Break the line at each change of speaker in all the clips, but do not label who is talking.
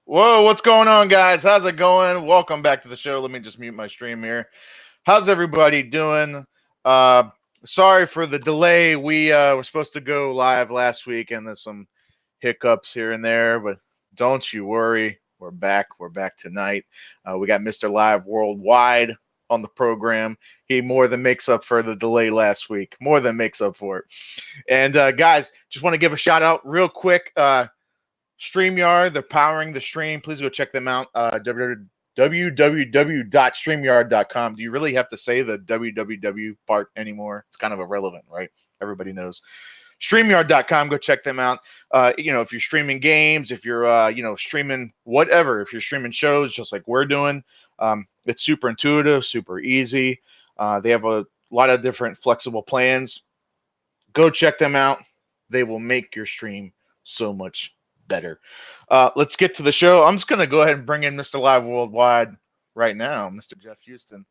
Whoa, what's going on, guys? How's it going? Welcome back to the show. Let me just mute my stream here. How's everybody doing? Uh, Sorry for the delay. We were supposed to go live last week, and there's some hiccups here and there, but don't you worry. We're back. We're back tonight. We got Mr. Live Worldwide on the program. He more than makes up for the delay last week. More than makes up for it. And guys, just want to give a shout out real quick. StreamYard, they're powering the stream. Please go check them out. www.streamyard.com. Do you really have to say the www part anymore? It's kind of irrelevant, right? Everybody knows. StreamYard.com. Go check them out. If you're streaming games, if you're, streaming whatever, if you're streaming shows, just like we're doing, it's super intuitive, super easy. They have a lot of different flexible plans. Go check them out. They will make your stream so much better. Let's get to the show. I'm just going to go ahead and bring in Mr. Live Worldwide right now, Mr. Jeff Houston.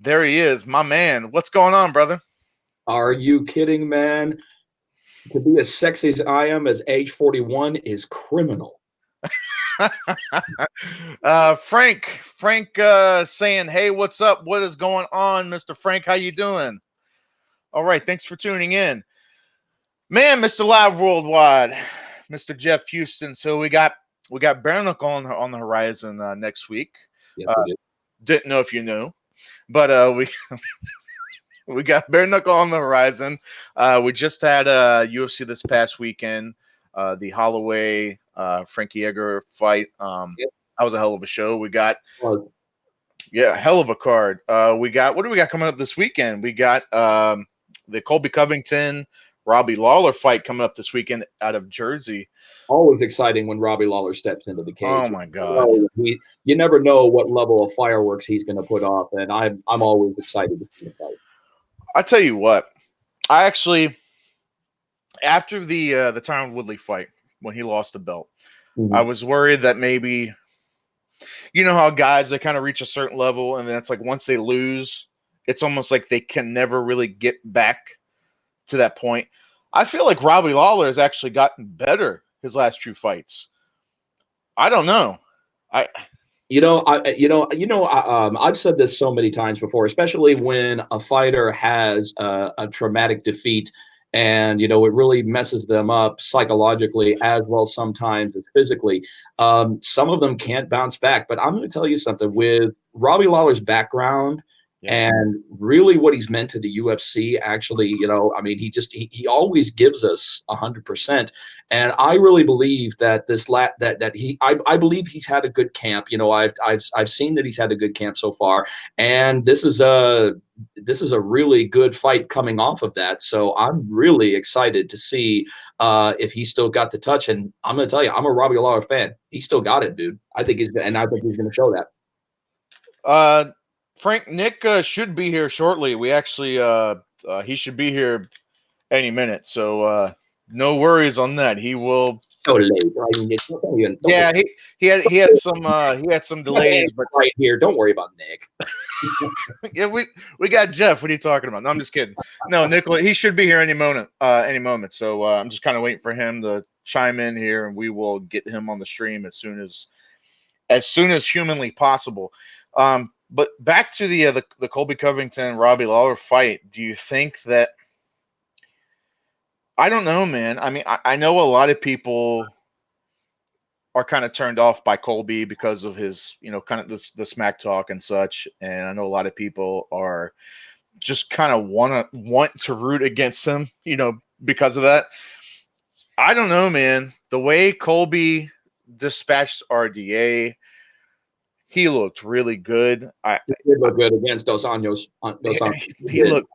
There he is, my man. What's going on, brother?
Are you kidding, man? To be as sexy as I am as age 41 is criminal.
Frank saying, hey, what's up? What is going on, Mr. Frank? How you doing? All right, thanks for tuning in. Man, Mr. Live Worldwide, Mr. Jeff Houston. So we got Bare Knuckle on the horizon next week.
Yes, we
didn't know if you knew, but we we got Bare Knuckle on the horizon. We just had UFC this past weekend, the Holloway Frankie Edgar fight. That was a hell of a show. We got hell of a card. What do we got coming up this weekend? We got the Colby Covington Robbie Lawler fight coming up this weekend out of Jersey.
Always exciting when Robbie Lawler steps into the cage.
Oh my God!
You never know what level of fireworks he's going to put off, and I'm always excited to see the fight.
I tell you what, I actually, after the Tyron Woodley fight when he lost the belt, I was worried that maybe, you know how guys, they kind of reach a certain level and then it's like once they lose, it's almost like they can never really get back to that point. I feel like Robbie Lawler has actually gotten better his last two fights. I don't know.
I've said this so many times before, especially when a fighter has a traumatic defeat and, it really messes them up psychologically as well sometimes as physically. Some of them can't bounce back. But I'm going to tell you something. With Robbie Lawler's background and really what he's meant to the UFC, actually, he always gives us 100%. And I really believe that I believe he's had a good camp. I've seen that he's had a good camp so far, and this is a really good fight coming off of that. So I'm really excited to see if he's still got the touch. And I'm going to tell you, I'm a Robbie Lawler fan. He's still got it, dude. I think he's going to show that.
Frank, Nick should be here shortly. We actually, he should be here any minute. So no worries on that. He will.
So late.
Yeah, he had some delays, but
right here. Don't worry about Nick.
Yeah, we got Jeff. What are you talking about? No, I'm just kidding. No, Nicholas, he should be here any moment. So I'm just kind of waiting for him to chime in here, and we will get him on the stream as soon as humanly possible. But back to the Colby Covington Robbie Lawler fight. Do you think that? I don't know, man. I mean, I know a lot of people are kind of turned off by Colby because of his, kind of the smack talk and such. And I know a lot of people are just kind of want to root against him, because of that. I don't know, man. The way Colby dispatched RDA, he looked really good.
He did look good against Dos Anjos.
He looked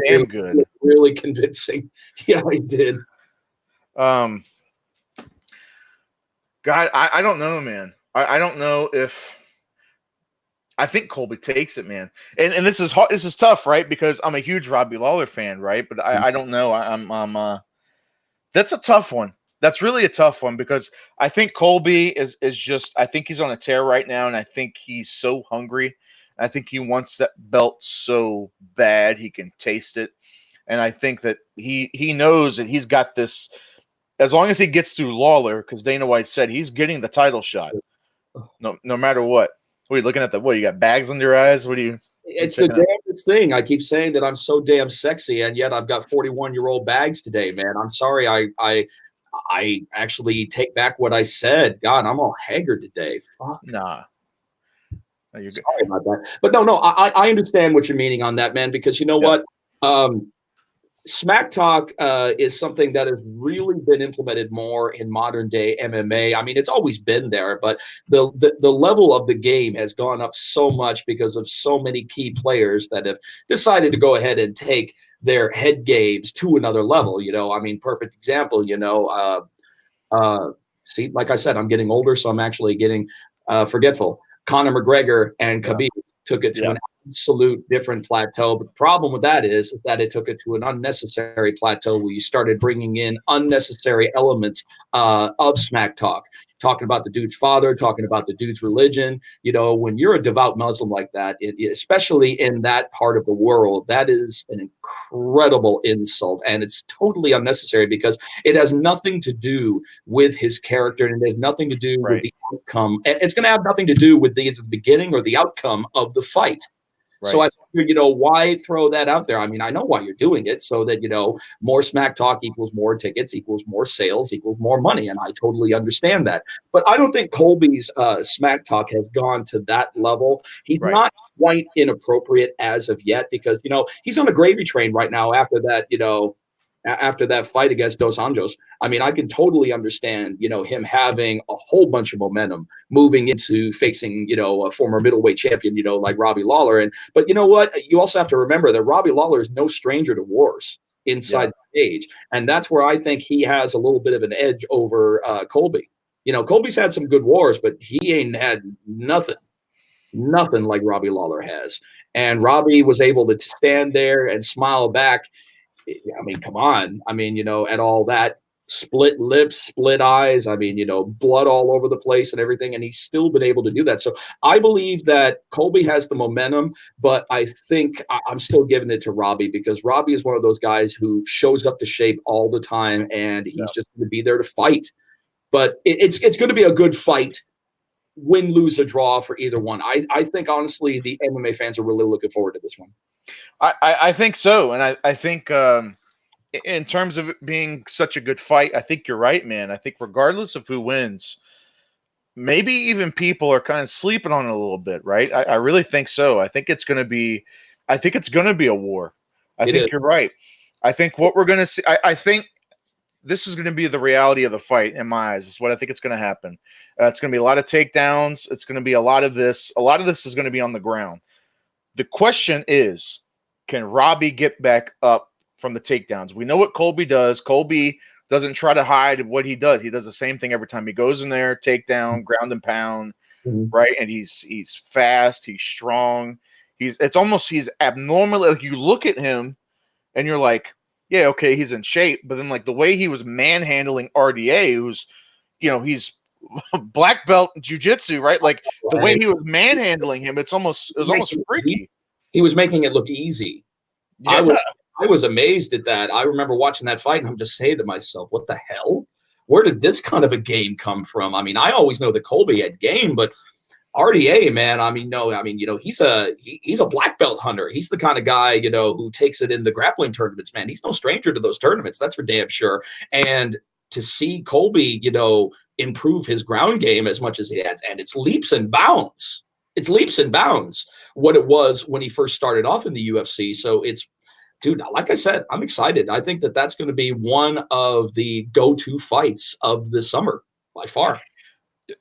damn good.
Looked really convincing. Yeah, he did.
God, I don't know, man. I don't know if I think Colby takes it, man. And this is hard, this is tough, right? Because I'm a huge Robbie Lawler fan, right? But I don't know. I'm that's a tough one. That's really a tough one because I think Colby is just, I think he's on a tear right now, and I think he's so hungry. I think he wants that belt so bad he can taste it. And I think that he knows that he's got this, as long as he gets through Lawler, because Dana White said he's getting the title shot. No matter what. What are you looking at? What, you got bags under your eyes? What do you?
It's the damnest thing. I keep saying that I'm so damn sexy, and yet I've got 41-year-old bags today, man. I'm sorry. I actually take back what I said. God, I'm all haggard today. Fuck.
Nah. No, you're good.
Sorry about that. But no, I understand what you're meaning on that, man, because you know what? Smack talk is something that has really been implemented more in modern day MMA. I mean, it's always been there, but the level of the game has gone up so much because of so many key players that have decided to go ahead and take their head games to another level. I mean, perfect example, see, like I said, I'm getting older, so I'm actually getting forgetful. Conor McGregor and Khabib took it to an absolute different plateau. But the problem with that is that it took it to an unnecessary plateau where you started bringing in unnecessary elements of smack talk, talking about the dude's father, talking about the dude's religion. When you're a devout Muslim like that, especially in that part of the world, that is an incredible insult. And it's totally unnecessary because it has nothing to do with his character, and it has nothing to do with the outcome. It's going to have nothing to do with the beginning or the outcome of the fight. Right. So I figured, why throw that out there? I mean, I know why you're doing it, so that, more smack talk equals more tickets, equals more sales, equals more money. And I totally understand that. But I don't think Colby's smack talk has gone to that level. He's not quite inappropriate as of yet because, he's on a gravy train right now after that, after that fight against Dos Anjos. I mean, I can totally understand, him having a whole bunch of momentum moving into facing, a former middleweight champion, like Robbie Lawler. But you know what? You also have to remember that Robbie Lawler is no stranger to wars. inside the cage. And that's where I think he has a little bit of an edge over Colby. You know, Colby's had some good wars, but he ain't had nothing like Robbie Lawler has. And Robbie was able to stand there and smile back. I mean, come on. I mean, you know, and all that split lips, split eyes. I mean, you know, blood all over the place and everything. And he's still been able to do that. So I believe that Colby has the momentum, but I think I'm still giving it to Robbie because Robbie is one of those guys who shows up to shape all the time and he's just going to be there to fight. But it's going to be a good fight. Win, lose, or draw for either one. I think, honestly, the MMA fans are really looking forward to this one.
I think so. And I think in terms of it being such a good fight, I think you're right, man. I think regardless of who wins, maybe even people are kind of sleeping on it a little bit, right? I really think so. I think it's going to be a war. I think you're right. I think what we're going to see, I think this is going to be the reality of the fight in my eyes. Is what I think it's going to happen. It's going to be a lot of takedowns. It's going to be a lot of this. A lot of this is going to be on the ground. The question is, can Robbie get back up from the takedowns? We know what Colby does. Colby doesn't try to hide what he does. He does the same thing every time he goes in there, takedown, ground and pound, right? And he's fast, he's strong. He's abnormally, like, you look at him and you're like, yeah, okay, he's in shape. But then, like, the way he was manhandling RDA, who's, you know, he's black belt jiu-jitsu, right? Like, the way he was manhandling him, it was almost freaky.
He was making it look easy.
Yeah.
I was amazed at that. I remember watching that fight, and I'm just saying to myself, what the hell? Where did this kind of a game come from? I mean, I always know that Colby had game, but RDA, man, I mean, you know, he's a black belt hunter. He's the kind of guy, you know, who takes it in the grappling tournaments, man. He's no stranger to those tournaments. That's for damn sure. And to see Colby, you know, improve his ground game as much as he has, and it's leaps and bounds. It's leaps and bounds what it was when he first started off in the UFC. So it's, dude, like I said, I'm excited. I think that that's going to be one of the go-to fights of the summer by far.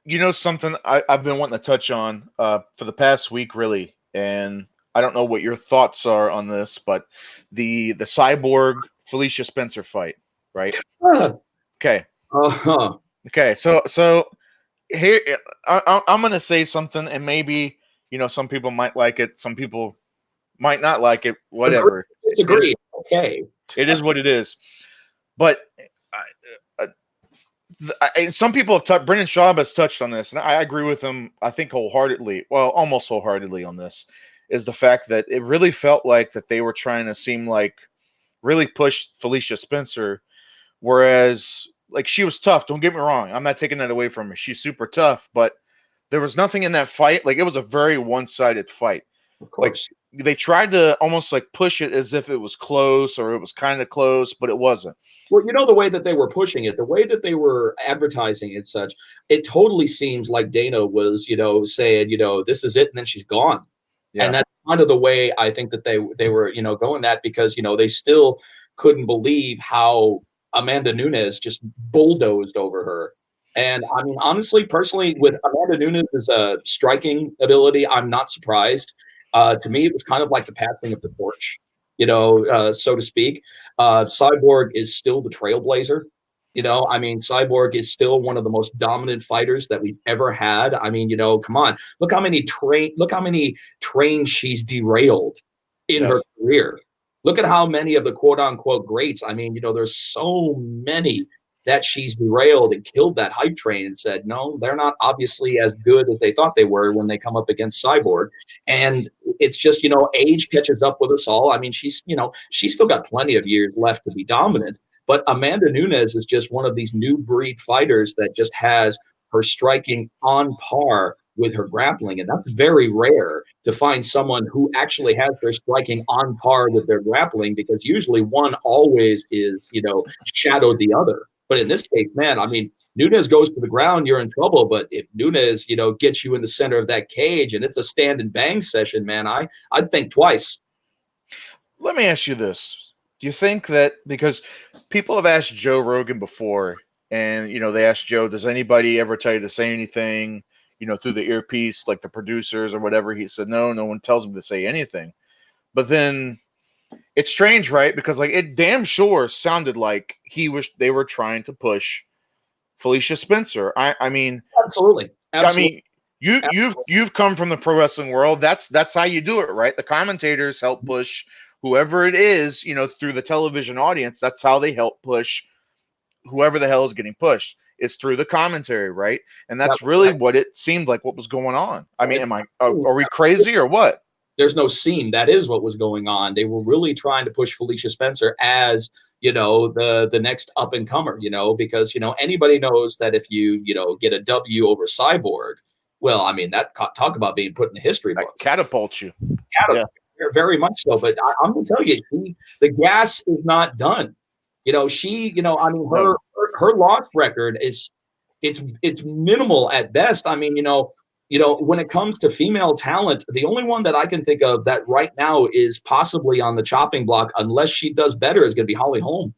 You know something I've been wanting to touch on for the past week, really, and I don't know what your thoughts are on this, but the Cyborg Felicia Spencer fight, right? Okay. Okay. So here I'm going to say something, and maybe, you know, some people might like it, some people might not like it. Whatever.
Disagree. Okay.
It is what it is. But some people have touched. Brendan Schaub has touched on this, and I agree with him. I think wholeheartedly, well, almost wholeheartedly on this, is the fact that it really felt like that they were trying to seem like really push Felicia Spencer, whereas, like, she was tough. Don't get me wrong. I'm not taking that away from her. She's super tough, but there was nothing in that fight. Like, it was a very one-sided fight.
Of course.
Like, they tried to almost like push it as if it was close or it was kind of close, but it wasn't.
Well, you know, the way that they were pushing it, the way that they were advertising it, such, it totally seems like Dana was, you know, saying, you know, this is it, and then she's gone. Yeah. And that's kind of the way I think that they were, you know, going that, because, you know, they still couldn't believe how Amanda Nunes just bulldozed over her. And I mean, honestly, personally, with Amanda Nunes' striking ability, I'm not surprised. To me, it was kind of like the passing of the torch, you know, so to speak. Cyborg is still the trailblazer. You know, I mean, Cyborg is still one of the most dominant fighters that we've ever had. I mean, you know, come on, look how many trains she's derailed in her career. Look at how many of the quote unquote greats. I mean, you know, there's so many that she's derailed and killed that hype train and said, no, they're not obviously as good as they thought they were when they come up against Cyborg. And it's just, you know, age catches up with us all. I mean, she's still got plenty of years left to be dominant, but Amanda Nunes is just one of these new breed fighters that just has her striking on par with her grappling. And that's very rare to find someone who actually has their striking on par with their grappling, because usually one always is, you know, shadowed the other. But in this case, man, I mean, Nunes goes to the ground, you're in trouble. But if Nunes, you know, gets you in the center of that cage and it's a stand and bang session, man, I'd think twice.
Let me ask you this. Do you think that, because people have asked Joe Rogan before, and, you know, they asked Joe, does anybody ever tell you to say anything, you know, through the earpiece, like the producers or whatever? He said, no one tells him to say anything. But then It's strange, right? Because like it damn sure sounded like they were trying to push Felicia Spencer. I mean,
Absolutely.
I
Absolutely.
mean, you've come from the pro wrestling world. That's how you do it, right? The commentators help push whoever it is, through the television audience. That's how they help push whoever the hell is getting pushed. It's through the commentary, right? And that's really what it seemed like what was going on. I mean, are we crazy or what?
There's no seam. That is what was going on. They were really trying to push Felicia Spencer as, the next up and comer, because, anybody knows that if you, get a W over Cyborg, well, I mean, that talk about being put in the history books.
Catapults you.
Yeah. Very much so. But I'm going to tell you, the gas is not done. Her loss record it's minimal at best. I mean, when it comes to female talent, the only one that I can think of that right now is possibly on the chopping block, unless she does better, is going to be Holly Holm.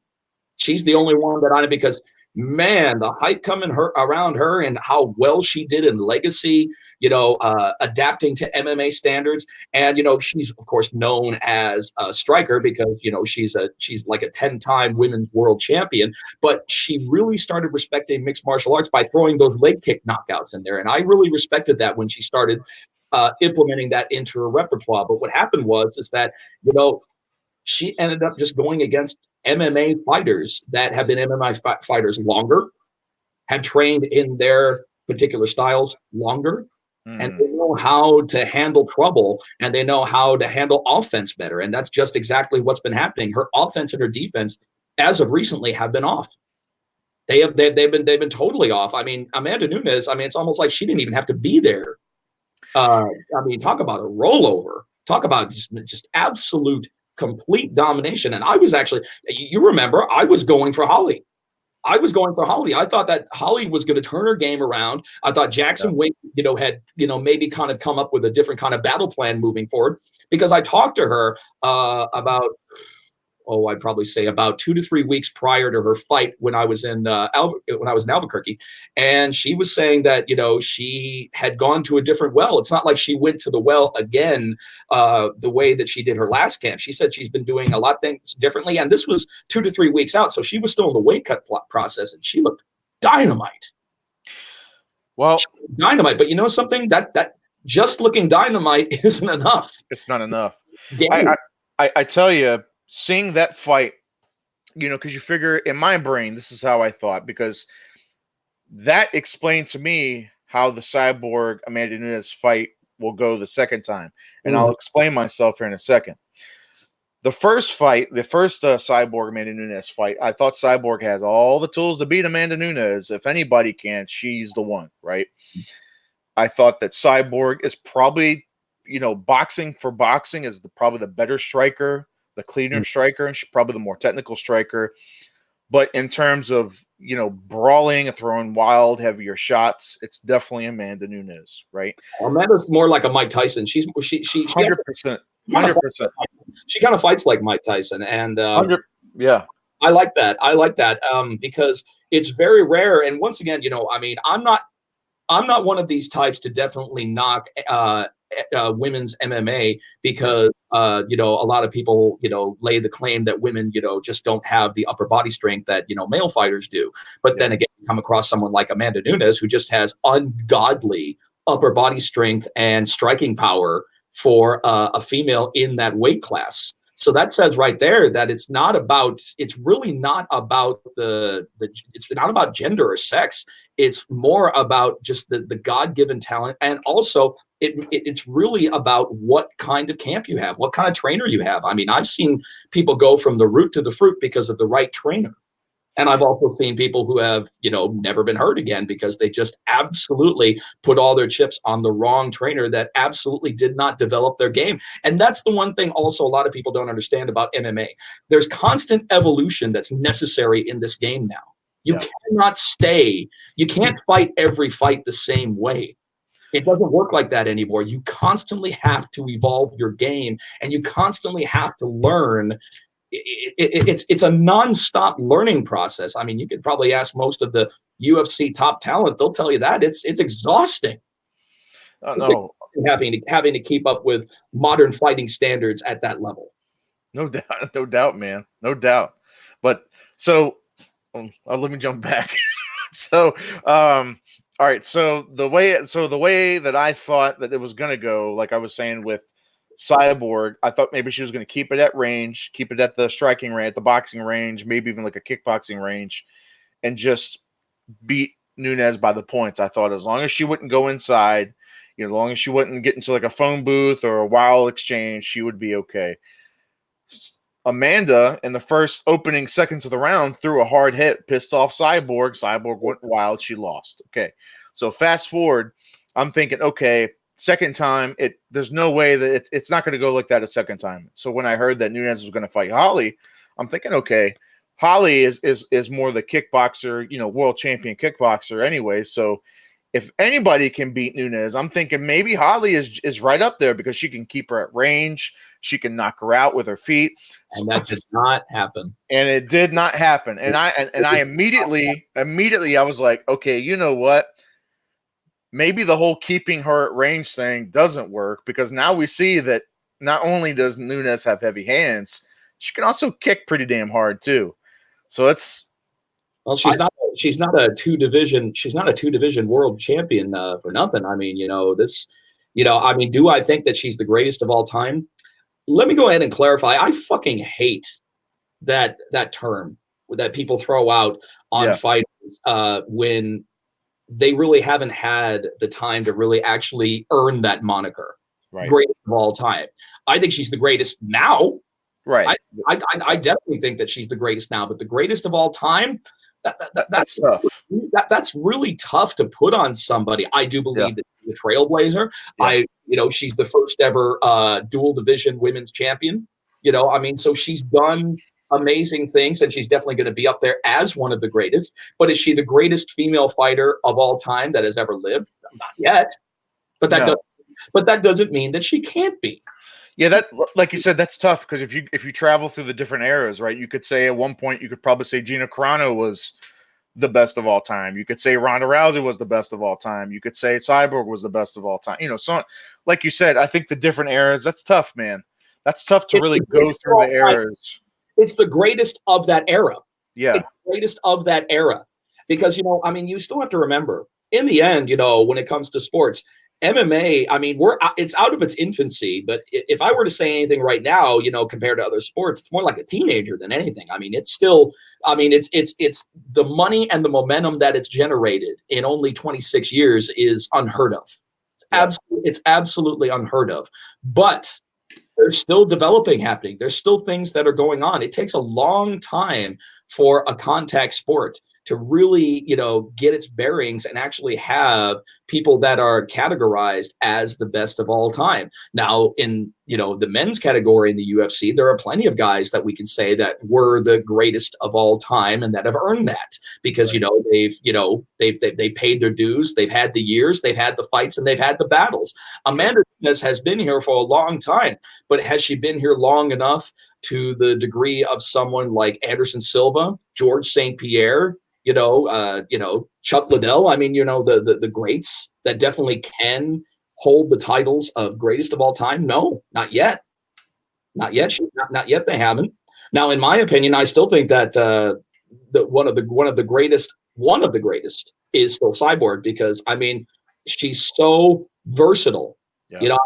She's the only one that I know, because man, the hype coming around her and how well she did in Legacy, adapting to MMA standards. And, she's of course known as a striker because, she's like a 10-time women's world champion, but she really started respecting mixed martial arts by throwing those leg kick knockouts in there. And I really respected that when she started implementing that into her repertoire. But what happened is that, she ended up just going against MMA fighters that have been MMA fighters longer, have trained in their particular styles longer, and they know how to handle trouble, and they know how to handle offense better. And that's just exactly what's been happening. Her offense and her defense, as of recently, have been off. They've been totally off. I mean, Amanda Nunes, it's almost like she didn't even have to be there. Talk about a rollover. Talk about just absolute complete domination. And I was actually, you remember, I was going for Holly. I thought that Holly was going to turn her game around. I thought Jackson Wade, had, maybe kind of come up with a different kind of battle plan moving forward, because I talked to her about, I'd probably say about 2 to 3 weeks prior to her fight when I was in Albuquerque, and she was saying that she had gone to a different well. It's not like she went to the well again the way that she did her last camp. She said she's been doing a lot of things differently, and this was 2 to 3 weeks out, so she was still in the weight cut process, and she looked dynamite.
Well,
dynamite, but something that just looking dynamite isn't enough.
It's not enough. I tell you. Seeing that fight, because you figure in my brain, this is how I thought, because that explained to me how the Cyborg Amanda Nunes fight will go the second time. And I'll explain myself here in a second. The first fight, Cyborg Amanda Nunes fight, I thought Cyborg has all the tools to beat Amanda Nunes. If anybody can, she's the one, right? I thought that Cyborg is probably, boxing for boxing is probably the better striker, the cleaner striker, and she's probably the more technical striker. But in terms of, brawling and throwing wild, heavier shots, it's definitely Amanda Nunes, right?
Amanda's more like a Mike Tyson. She
100%. 100%.
She kind of fights like Mike Tyson. And
yeah.
I like that. Because it's very rare. And once again, I'm not one of these types to definitely knock women's MMA, because a lot of people lay the claim that women just don't have the upper body strength that male fighters do. But then again, you come across someone like Amanda Nunes, who just has ungodly upper body strength and striking power for a female in that weight class. So that says right there that it's really not about it's not about gender or sex. It's more about just the God-given talent. And also it's really about what kind of camp you have, what kind of trainer you have. I mean, I've seen people go from the root to the fruit because of the right trainer. And I've also seen people who have, never been hurt again because they just absolutely put all their chips on the wrong trainer that absolutely did not develop their game. And that's the one thing also a lot of people don't understand about MMA. There's constant evolution that's necessary in this game now. You cannot you can't fight every fight the same way. It doesn't work like that anymore. You constantly have to evolve your game, and you constantly have to learn. It's a nonstop learning process. I mean, you could probably ask most of the UFC top talent; they'll tell you that it's exhausting.
No,
having to keep up with modern fighting standards at that level.
No doubt, no doubt, man, no doubt. But so, let me jump back. So, all right. So the way that I thought that it was gonna go, like I was saying with Cyborg, I thought maybe she was gonna keep it at range, keep it at the striking range, at the boxing range, maybe even like a kickboxing range, and just beat Nunes by the points. I thought as long as she wouldn't go inside, as long as she wouldn't get into like a phone booth or a wild exchange, she would be okay. Amanda, in the first opening seconds of the round, threw a hard hit, pissed off Cyborg. Cyborg went wild. She lost. Okay. So fast forward, I'm thinking, okay, second time, there's no way that it's not going to go like that a second time. So when I heard that Nunes was going to fight Holly, I'm thinking, okay, Holly is more the kickboxer, world champion kickboxer anyway. So if anybody can beat Nunes, I'm thinking maybe Holly is right up there because she can keep her at range. She can knock her out with her feet.
And that did not happen.
And it did not happen. And I immediately I was like, okay, you know what? Maybe the whole keeping her at range thing doesn't work because now we see that not only does Nunes have heavy hands, she can also kick pretty damn hard too. So it's
well, she's not a two division world champion for nothing. I mean, do I think that she's the greatest of all time? Let me go ahead and clarify. I fucking hate that term that people throw out on fighters when they really haven't had the time to really actually earn that moniker.
Right.
Greatest of all time. I think she's the greatest now.
Right.
I definitely think that she's the greatest now, but the greatest of all time, that's
tough.
That's really tough to put on somebody. I do believe that she's a trailblazer.
Yeah.
She's the first ever dual division women's champion. So she's done amazing things, and she's definitely going to be up there as one of the greatest. But is she the greatest female fighter of all time that has ever lived? Not yet. But that doesn't mean that she can't be.
Yeah, that, like you said, that's tough because if you travel through the different eras, right? You could say at one point you could probably say Gina Carano was the best of all time. You could say Ronda Rousey was the best of all time. You could say Cyborg was the best of all time. So like you said, I think the different eras, that's tough, man. That's tough to really go through the eras.
It's the greatest of that era.
Yeah.
It's the greatest of that era. Because, you still have to remember, in the end, when it comes to sports, MMA, it's out of its infancy, but if I were to say anything right now, compared to other sports, it's more like a teenager than anything. It's still, it's the money and the momentum that it's generated in only 26 years is unheard of. It's absolutely unheard of. But there's still developing happening. There's still things that are going on. It takes a long time for a contact sport to really, get its bearings and actually have people that are categorized as the best of all time. Now, in, the men's category in the UFC, there are plenty of guys that we can say that were the greatest of all time and that have earned that because, they've paid their dues. They've had the years, they've had the fights, and they've had the battles. Amanda Nunes has been here for a long time, but has she been here long enough to the degree of someone like Anderson Silva, George St. Pierre, Chuck Liddell? The greats that definitely can hold the titles of greatest of all time? No, not yet. Not yet. Not yet. They haven't. Now, in my opinion, I still think that one of the greatest is still Cyborg because she's so versatile.
Yeah.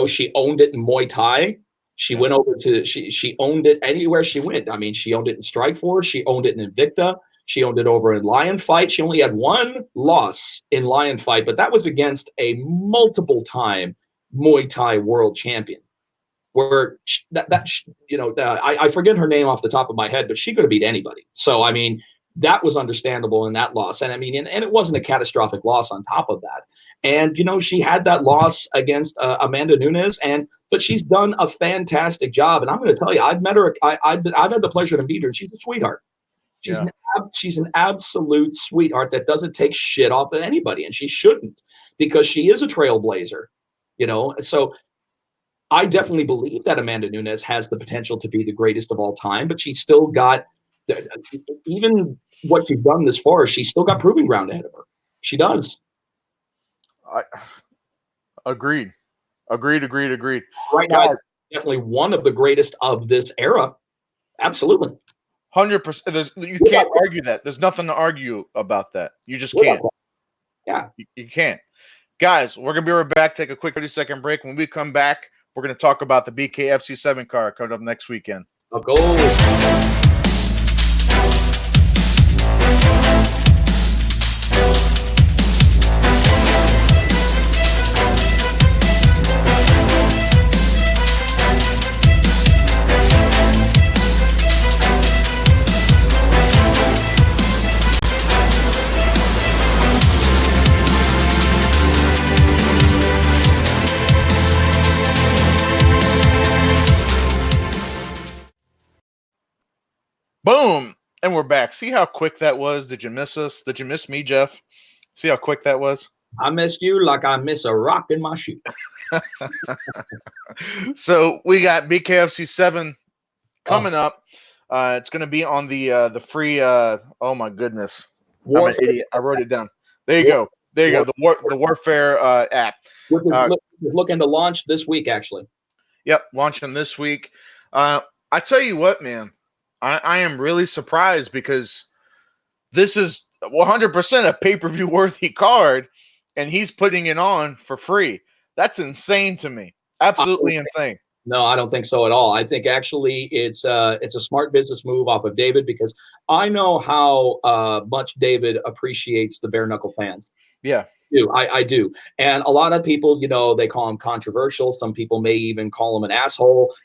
She owned it in Muay Thai. She went over to she owned it anywhere she went. She owned it in Strikeforce. She owned it in Invicta. She owned it over in Lion Fight. She only had one loss in Lion Fight, but that was against a multiple-time Muay Thai world champion. Where I forget her name off the top of my head, but she could have beat anybody. So that was understandable in that loss, and it wasn't a catastrophic loss on top of that. And she had that loss against Amanda Nunes, but she's done a fantastic job. And I'm going to tell you, I've met her. I've had the pleasure to meet her, and she's a sweetheart. She's an absolute sweetheart that doesn't take shit off of anybody, and she shouldn't because she is a trailblazer, So I definitely believe that Amanda Nunes has the potential to be the greatest of all time, but she's still got, even what she's done this far, she's still got proving ground ahead of her. She does.
Agreed. Right
now, definitely one of the greatest of this era. Absolutely.
100%. You can't argue that. There's nothing to argue about that. You just can't.
Yeah.
You can't. Guys, we're going to be right back. Take a quick 30-second break. When we come back, we're going to talk about the BKFC 7 card coming up next weekend.
Of course.
Boom. And we're back. See how quick that was? Did you miss us? Did you miss me, Jeff? See how quick that was?
I missed you like I miss a rock in my shoe.
So we got BKFC 7 coming up. It's going to be on the free. Oh my goodness, Warfare. I'm an idiot. I wrote it down. There you go. There you go. The Warfare app.
Which is looking to launch this week, actually.
Yep, launching this week. I tell you what, man, I am really surprised because this is 100% a pay-per-view worthy card, and he's putting it on for free. That's insane to me. Absolutely insane.
No, I don't think so at all. I think actually it's a smart business move off of David, because I know how much David appreciates the bare knuckle fans.
Yeah.
I do. And a lot of people, they call him controversial. Some people may even call him an asshole,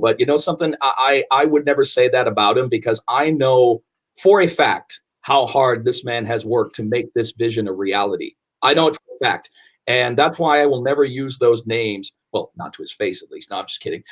but something, I would never say that about him, because I know for a fact how hard this man has worked to make this vision a reality. I know it for a fact. And that's why I will never use those names. Well, not to his face, at least. No, I'm just kidding.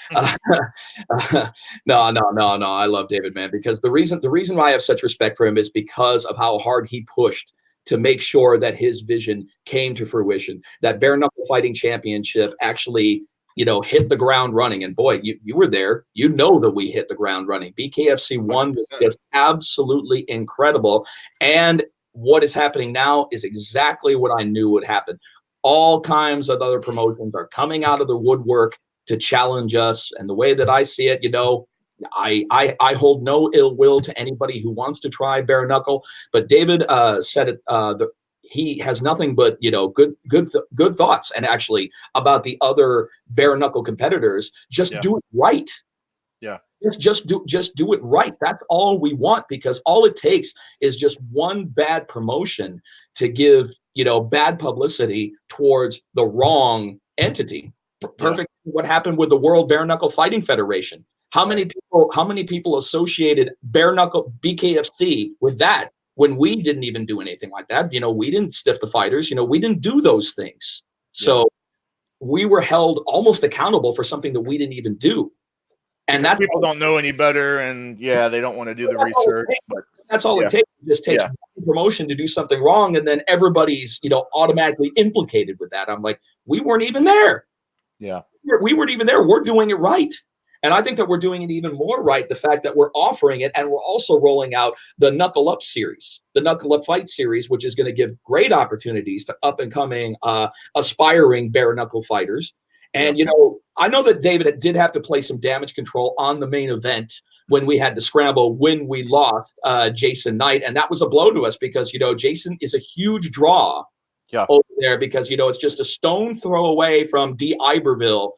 No. I love David, man, because the reason why I have such respect for him is because of how hard he pushed to make sure that his vision came to fruition, that bare knuckle fighting championship actually, hit the ground running. And boy, you were there. That we hit the ground running. BKFC 1 was just absolutely incredible. And what is happening now is exactly what I knew would happen. All kinds of other promotions are coming out of the woodwork to challenge us. And the way that I see it, I hold no ill will to anybody who wants to try bare knuckle. But David said it. He has nothing but good thoughts, and actually about the other bare knuckle competitors. Just do it right.
Yeah.
Just do it right. That's all we want, because all it takes is just one bad promotion to give bad publicity towards the wrong entity. Perfect. Yeah. What happened with the World Bare Knuckle Fighting Federation? How many people associated bare knuckle BKFC with that when we didn't even do anything like that? We didn't stiff the fighters. We didn't do those things. So we were held almost accountable for something that we didn't even do. And that's
people don't know any better, and they don't want to do the research. But
that's all it takes. It just takes one promotion to do something wrong, and then everybody's automatically implicated with that. I'm like, we weren't even there.
Yeah,
we weren't even there. We're doing it right. And I think that we're doing it even more right, the fact that we're offering it, and we're also rolling out the Knuckle Up series, the Knuckle Up Fight series, which is going to give great opportunities to up-and-coming, aspiring bare knuckle fighters. And, I know that David did have to play some damage control on the main event when we had to scramble, when we lost Jason Knight. And that was a blow to us because, Jason is a huge draw over there because, it's just a stone throw away from D'Iberville,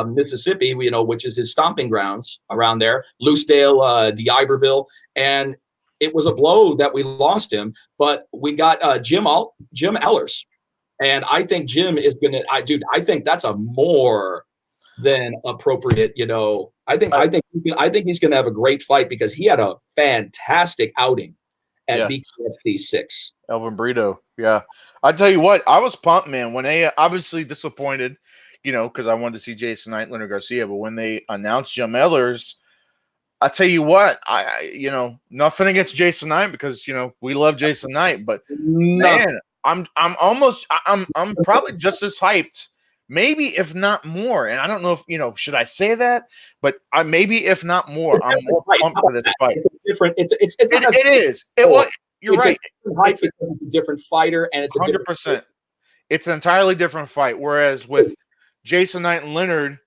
Mississippi, which is his stomping grounds around there, Loosedale, D'Iberville. And it was a blow that we lost him, but we got Jim Ellers. And I think Jim is going to, I think that's a more than appropriate, I think he's going to have a great fight because he had a fantastic outing at BKFC 6.
Elvin Brito. Yeah. I tell you what, I was pumped, man, when they obviously disappointed, because I wanted to see Jason Knight, Leonard Garcia, but when they announced Jim Ellers, I tell you what, I nothing against Jason Knight because, we love Jason Knight, but man, I'm probably just as hyped, maybe if not more. And I don't know if should I say that, but maybe if not more, I'm more pumped for this fight. You're right.
It's a different fighter, and it's
100%. It's an entirely different fight. Whereas with Jason Knight and Leonard,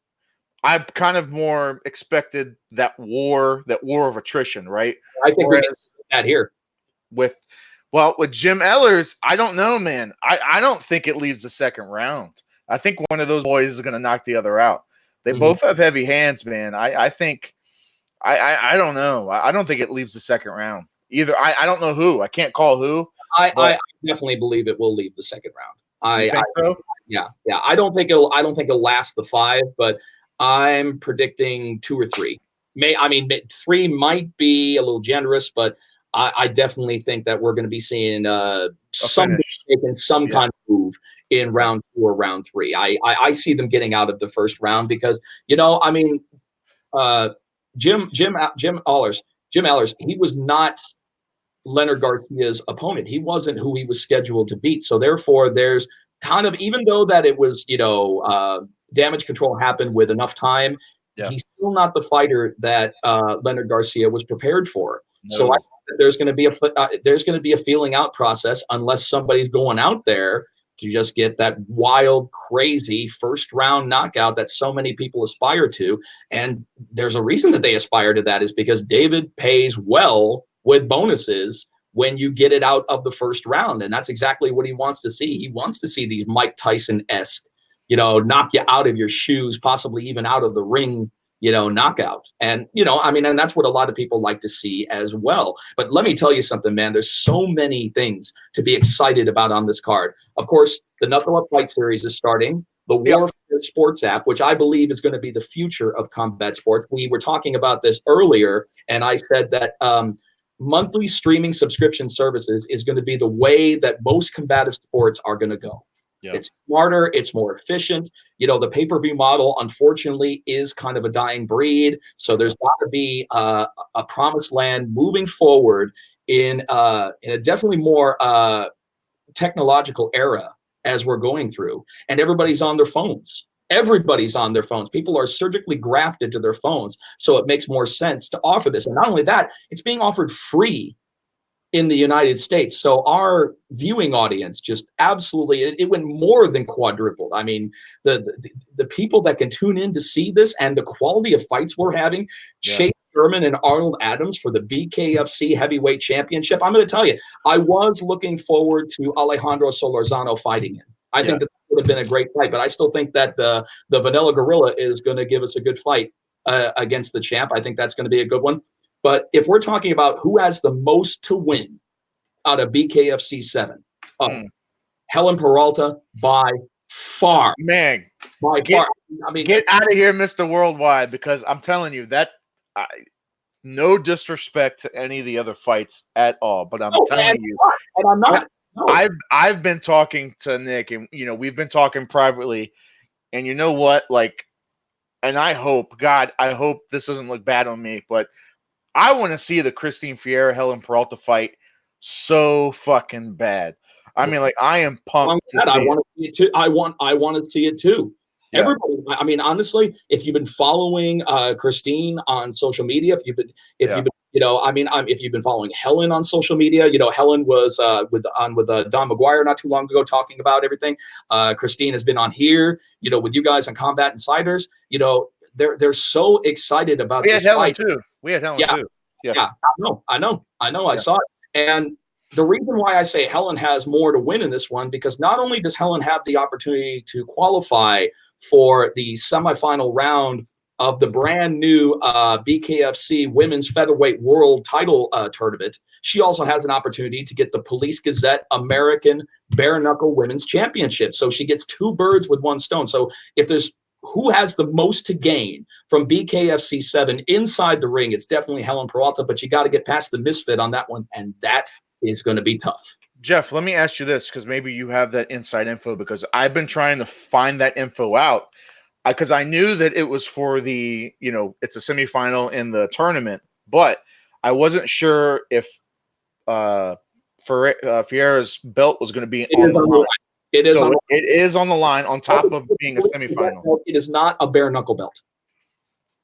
I kind of more expected that war of attrition, right?
I think we get
Whereas
that here.
with with Jim Ellers, I don't know, man. I don't think it leaves the second round. I think one of those boys is going to knock the other out. They both have heavy hands, man. I think I don't know. I don't think it leaves the second round either. I don't know who. I can't call who.
I definitely believe it will leave the second round.
You think so?
Yeah. I don't think it'll last the 5, but I'm predicting 2 or 3. 3 might be a little generous, but I definitely think that we're going to be seeing somebody making some kind of move in round 2 or round 3. I see them getting out of the first round because Jim Ellers, he was not Leonard Garcia's opponent. He wasn't who he was scheduled to beat. So therefore, there's kind of, even though that it was, damage control happened with enough time, he's still not the fighter that Leonard Garcia was prepared for. No. So I think that there's going to be a feeling out process unless somebody's going out there to just get that wild, crazy first round knockout that so many people aspire to. And there's a reason that they aspire to that, is because David pays well with bonuses when you get it out of the first round. And that's exactly what he wants to see. He wants to see these Mike Tyson-esque, knock you out of your shoes, possibly even out of the ring, knockout. And, and that's what a lot of people like to see as well. But let me tell you something, man, there's so many things to be excited about on this card. Of course, the Knuckle Up Fight Series is starting. The Warfare Sports app, which I believe is going to be the future of combat sports. We were talking about this earlier, and I said that monthly streaming subscription services is going to be the way that most combative sports are going to go. Yeah. It's smarter. It's more efficient. The pay-per-view model, unfortunately, is kind of a dying breed. So there's got to be a promised land moving forward in a definitely more technological era as we're going through. And everybody's on their phones. Everybody's on their phones. People are surgically grafted to their phones. So it makes more sense to offer this. And not only that, it's being offered free in the United States. So our viewing audience just absolutely, it went more than quadrupled. I mean, the people that can tune in to see this and the quality of fights we're having, Chase Sherman and Arnold Adams for the BKFC Heavyweight Championship. I'm going to tell you, I was looking forward to Alejandro Solorzano fighting him. I think that would have been a great fight, but I still think that the Vanilla Gorilla is going to give us a good fight against the champ. I think that's going to be a good one. But if we're talking about who has the most to win out of BKFC 7, Helen Peralta by far.
Man,
by far.
I mean, get out of here, Mr. Worldwide, because I'm telling you that no disrespect to any of the other fights at all, but I'm telling you,
and I'm not.
I've been talking to Nick, and we've been talking privately, and you know what? And I hope this doesn't look bad on me, but I want to see the Christine Fierro Helen Peralta fight so fucking bad. I mean, I am pumped to see
I want to see it too. I want to see it too. Yeah. Everybody. I mean, honestly, if you've been following Christine on social media, if you've been, if you've been following Helen on social media, Helen was with Don McGuire not too long ago talking about everything. Christine has been on here, with you guys on Combat Insiders. They're so excited about this fight.
We had Helen too.
Yeah. I know. I saw it. And the reason why I say Helen has more to win in this one, because not only does Helen have the opportunity to qualify for the semifinal round of the brand new BKFC Women's Featherweight World Title Tournament, she also has an opportunity to get the Police Gazette American Bare Knuckle Women's Championship. So she gets 2 birds with 1 stone. So if there's who has the most to gain from BKFC 7 inside the ring, it's definitely Helen Peralta, but you got to get past the misfit on that one, and that is going to be tough.
Jeff, let me ask you this, because maybe you have that inside info, because I've been trying to find that info out, because I knew that it was for the, it's a semifinal in the tournament, but I wasn't sure if Fierro's belt was going to be on the line. It is on the line on top of being a semifinal.
It is not a bare knuckle belt.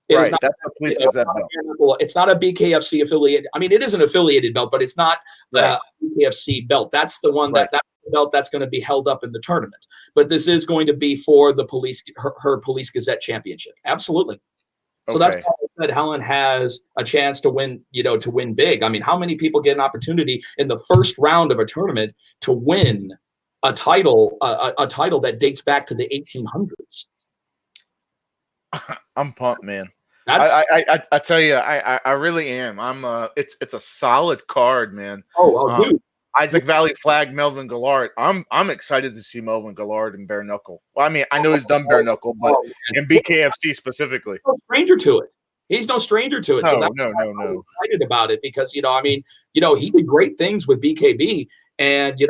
That's a Police Gazette belt.
It's not a BKFC affiliate. I mean, it is an affiliated belt, but it's not a BKFC belt. That's the one that's belt that's going to be held up in the tournament. But this is going to be for the her Police Gazette Championship. Absolutely. So that's why I said Helen has a chance to win, to win big. I mean, how many people get an opportunity in the first round of a tournament to win a title that dates back to the 1800s?
I'm pumped, man. I tell you, I really am. It's a solid card, man.
Dude.
Isaac Valley Flag, Melvin Gillard. I'm excited to see Melvin Gillard in bare knuckle. Well, I mean, I know he's done bare knuckle, but in BKFC specifically,
no stranger to it. He's no stranger to it.
No,
so that's
no.
I'm excited about it because he did great things with BKB, and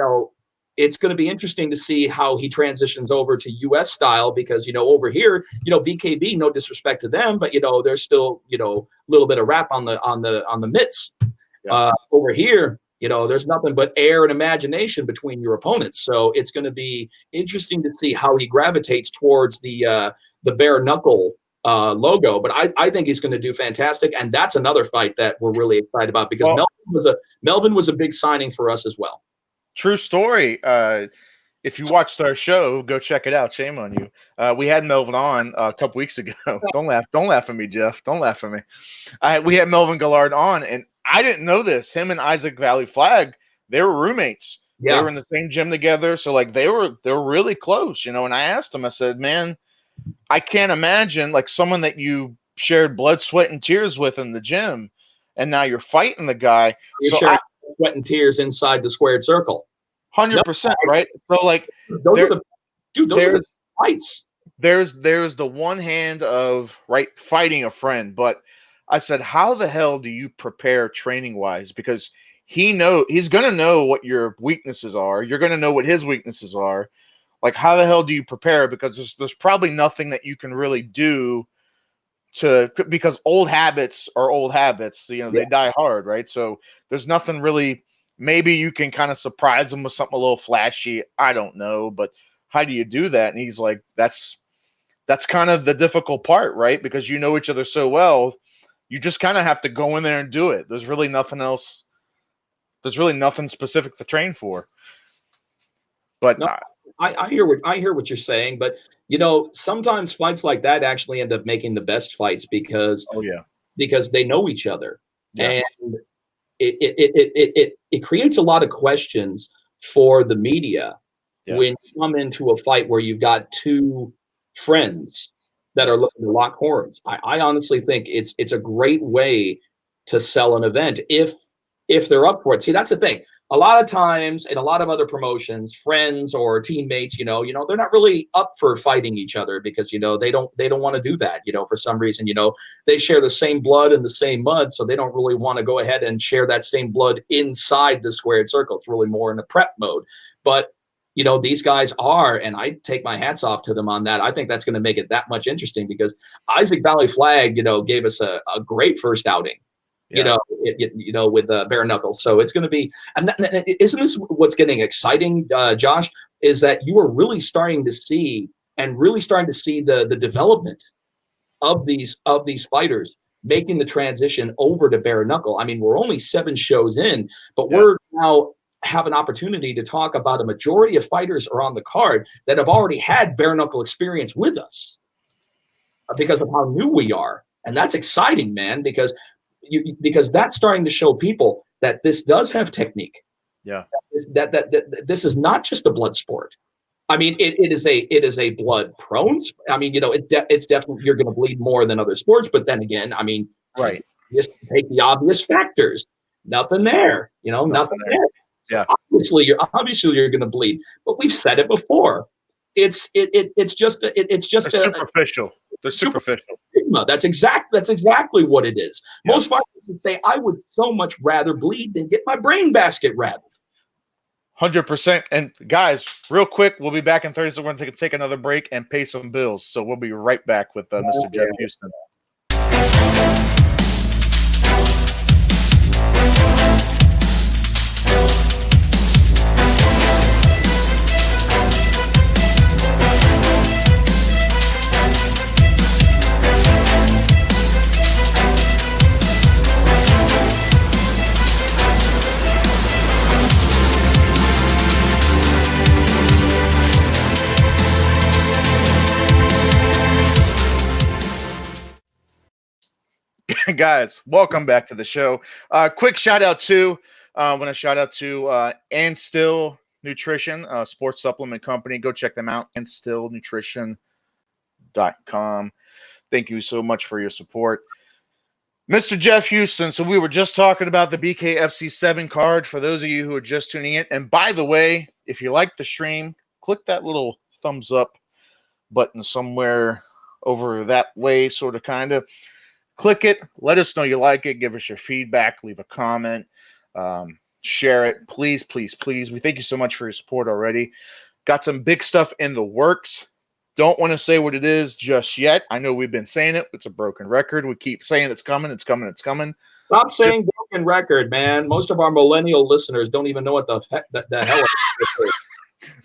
it's going to be interesting to see how he transitions over to U.S. style because over here, BKB, no disrespect to them, but there's still a little bit of rap on the mitts. Yeah. Over here, there's nothing but air and imagination between your opponents. So it's going to be interesting to see how he gravitates towards the bare knuckle logo. But I think he's going to do fantastic, and that's another fight that we're really excited about because Melvin was a big signing for us as well.
True story. If you watched our show, go check it out. Shame on you. We had Melvin on a couple weeks ago. Don't laugh at me, Jeff. Don't laugh at me. We had Melvin Gillard on, and I didn't know this. Him and Isaac Valley Flag, they were roommates. Yeah. They were in the same gym together, so like they were really close, And I asked him, I said, man, I can't imagine like someone that you shared blood, sweat, and tears with in the gym, and now you're fighting the guy.
Sweat and tears inside the squared circle.
100%, right? So like
those are the fights.
There's the one hand of fighting a friend, but I said, how the hell do you prepare training wise? Because he's gonna know what your weaknesses are. You're gonna know what his weaknesses are. Like, how the hell do you prepare? Because there's probably nothing that you can really do because old habits are old habits. They die hard, right? So there's nothing really. Maybe you can kind of surprise them with something a little flashy. I don't know, but how do you do that? And he's like, that's kind of the difficult part, right? Because you know each other so well, you just kind of have to go in there and do it. There's really nothing else. There's really nothing specific to train for. But
no, I hear what you're saying, but sometimes fights like that actually end up making the best fights because they know each other, and it creates a lot of questions for the media when you come into a fight where you've got two friends that are looking to lock horns. I honestly think it's a great way to sell an event if they're up for it. See, that's the thing. A lot of times in a lot of other promotions, friends or teammates, they're not really up for fighting each other because, they don't want to do that, for some reason, they share the same blood and the same mud. So they don't really want to go ahead and share that same blood inside the squared circle. It's really more in a prep mode. But, these guys are, and I take my hats off to them on that. I think that's going to make it that much interesting because Isaac Valley Flag, gave us a great first outing. With bare knuckles. So it's going to be, and isn't this what's getting exciting, Josh? Is that you are really starting to see the development of these fighters making the transition over to bare knuckle. I mean, we're only 7 shows in, but we're now have an opportunity to talk about a majority of fighters are on the card that have already had bare knuckle experience with us because of how new we are, and that's exciting, man. Because that's starting to show people that this does have technique.
Yeah.
That this is not just a blood sport. I mean, it is a blood prone. I mean, it's definitely you're going to bleed more than other sports. But then again, I mean,
right.
Just take the obvious factors. Nothing there. Nothing there.
Yeah.
Obviously, you're going to bleed. But we've said it before. It's just
superficial. They're superficial.
That's exactly what it is. Yeah. Most fighters would say, I would so much rather bleed than get my brain basket rattled.
100%. And guys, real quick, we'll be back in 30 seconds. We're going to take another break and pay some bills. So we'll be right back with Mr. Jeff Houston. Guys, welcome back to the show. Quick shout out to I want to shout out to and Still Nutrition, sports supplement company. Go check them out, andstillnutrition.com. Thank you so much for your support. Mr. Jeff Houston, so we were just talking about the BKFC 7 card for those of you who are just tuning in. And by the way, if you like the stream, click that little thumbs up button somewhere over that way, sort of, kind of. Click it. Let us know you like it. Give us your feedback. Leave a comment. Share it. Please, please, please. We thank you so much for your support already. Got some big stuff in the works. Don't want to say what it is just yet. I know we've been saying it. It's a broken record. We keep saying it's coming. It's coming. It's coming.
Stop saying broken record, man. Most of our millennial listeners don't even know what the hell it is.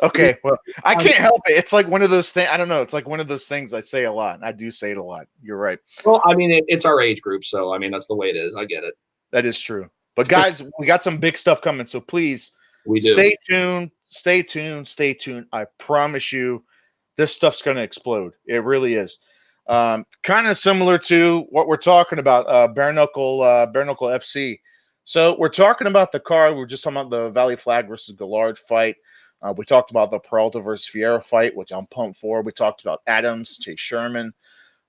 Okay, well, I can't help it. It's like one of those things. I don't know. It's like one of those things I say a lot. And I do say it a lot. You're right.
Well, I mean, it's our age group, so I mean that's the way it is. I get it.
That is true. But guys, we got some big stuff coming. So please,
stay
tuned. Stay tuned. Stay tuned. I promise you, this stuff's going to explode. It really is. Kind of similar to what we're talking about, Bare Knuckle FC. So we're talking about the card. We're just talking about the Valley Flag versus Gallard fight. We talked about the Peralta versus Fiera fight, which I'm pumped for. We talked about Adams, Chase Sherman,